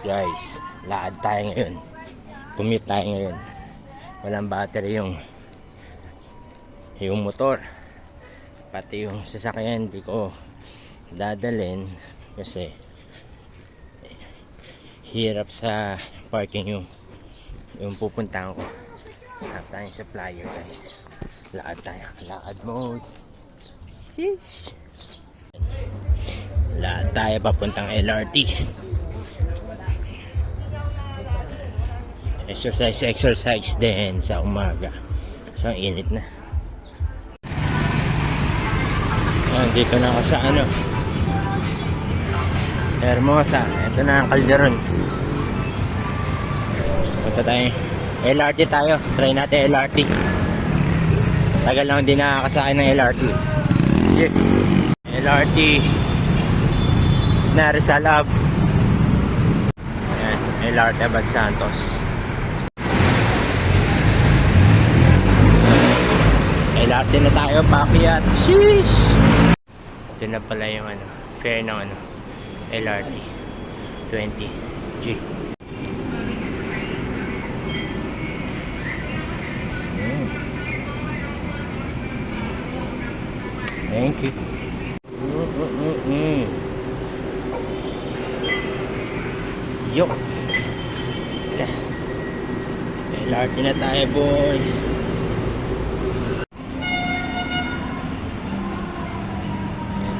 Guys, lakad tayo ngayon. Commute tayo ngayon. Walang battery yung motor. Pati yung sasakyan di ko dadalhin kasi hirap sa parking yung pupuntahan ko. Hanap tayong supplier, guys. Lakad tayo. Lakad mode. Sheesh. Lakad tayo papuntang LRT. Exercise din sa umaga. So, init na. Ayan, dito na ako sa Hermosa. Ito na ang Calderon. Punta tayo. LRT tayo. Try natin LRT. Tagal lang hindi nakakasakay ng LRT. Yeah. LRT na Rizal Ave. Ayan, LRT Abad Santos. LRT na tayo, paakyat. Sheesh! Ito na pala yung fare ng LRT 20G. Thank you. Yo. LRT na tayo, boy.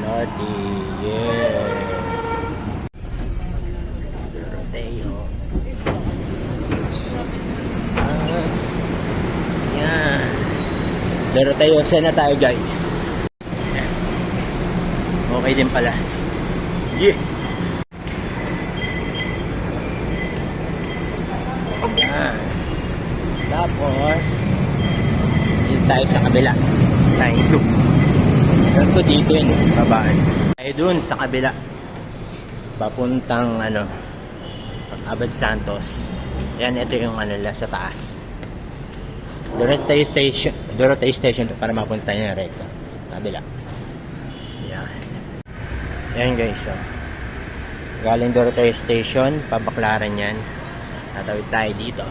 LRT, yeah. Doroteo. Yan. Doroteo, saan na tayo, guys? Okay din pala. Yeah. Yan. Tapos dito tayo sa kabila. Line 2. Yan ko dito yun, babaan. Tayo dun sa kabila. Papuntang Abad Santos. Yan, ito yung sa taas. Doroteo Station para mapunta niya recto. Kabila. Yan. Yan, guys. So, galing Doroteo Station, pabaklaran yan. Tatawid tayo dito.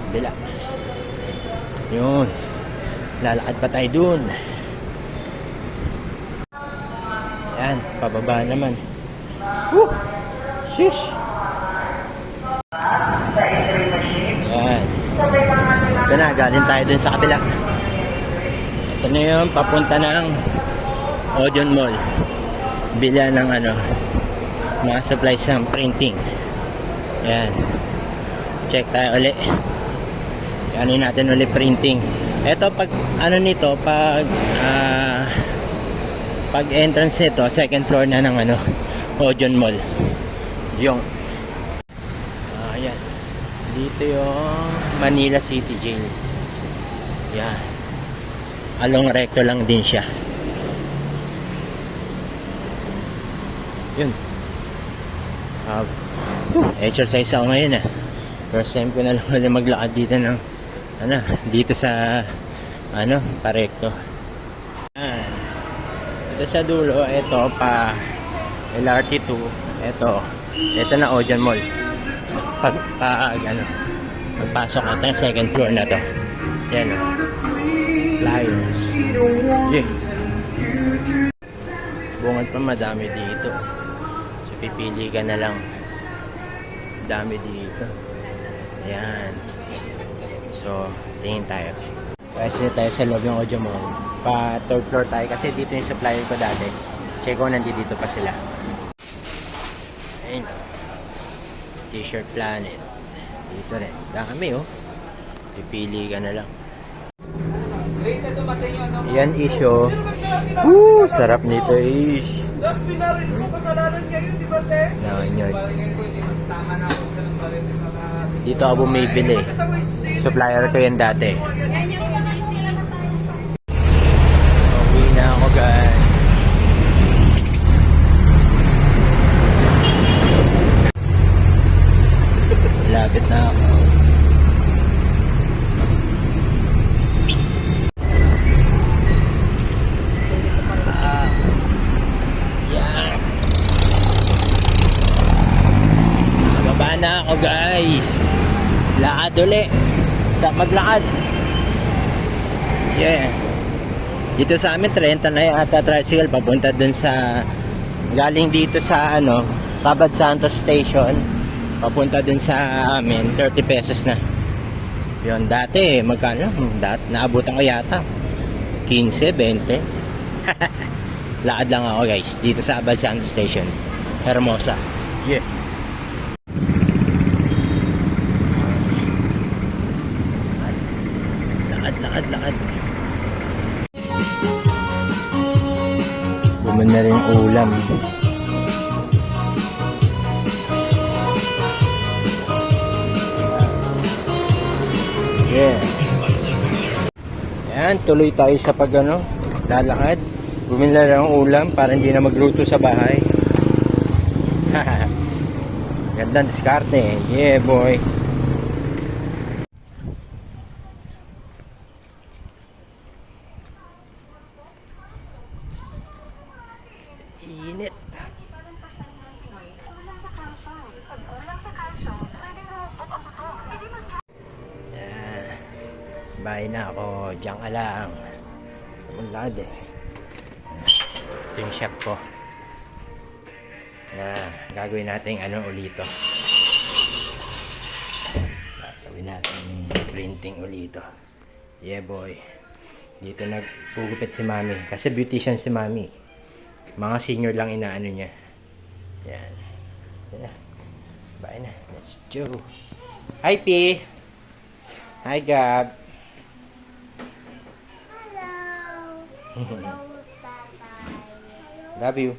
Kabila. Yun. Lalakad pa tayo dun. Yan, pababa naman. Woo! Shish! Yan. Ito na, galing tayo dun sa kabila. Ito na yun, papunta ng Odeon Mall. Bila ng mga supplies ng printing. Yan. Check tayo ulit. Ano natin ulit printing. Ito pag nito pag entrance nito, second floor na ng Odeon Mall. Yung ayan. Dito yung Manila City Jail. Yan. Along recto lang din siya. Yun. Exercise ako ngayon First time ko na lang maglakad dito ng dito sa parekto. Yan. Ito sa dulo, ito pa LRT 2. Ito na Odeon Mall. Pagpasok natin second floor na to. Yan Flyers. Yes. Bungat pa madami dito. So pipili ka na lang. Dami dito. Ayan. So tingin tayo. Kasi tayo sa loob ng Odeon Mall. Pa third floor tayo kasi dito yung supplier ko dati. Check ko nandito pa sila. Ayun. T-shirt Planet. Dito rin. Dami Pipili ka na lang. Yan isyo. Sarap nito ish. Dito ako bumibili. Supplier ko yan dati. Uwi na ako, guys. Lapit na ako. guys. Lakad uli. Maglakad. Yeah. Dito sa amin 30 na yata tricycle papunta dun sa galing dito sa Sabad Santos Station papunta dun sa amin 30 pesos na. Yun dati magkano? Naabutan ko yata 15, 20. Lakad lang ako guys dito sa Sabad Santos Station, Hermosa. Yeah. Lakad. Bumili na rin yung ulam. Yeah. Yan, tuloy tayo sa lalakad. Bumili na rin yung ulam para hindi na magluto sa bahay. Gandang diskarte. Yeah, boy. Init. Bahay na ako. Diyan ka lang. Maglakad eh. Ito yung chef ko. Gagawin natin ulito. Gagawin natin printing ulito. Yeah boy. Dito nagpugupit si mami. Kasi beautician si mami. Mga senior lang inaano niya. Yan. Yan na. Bye na. Let's go. Hi, P. Hi, Gab. Hello. Hello, Tatay. Love you.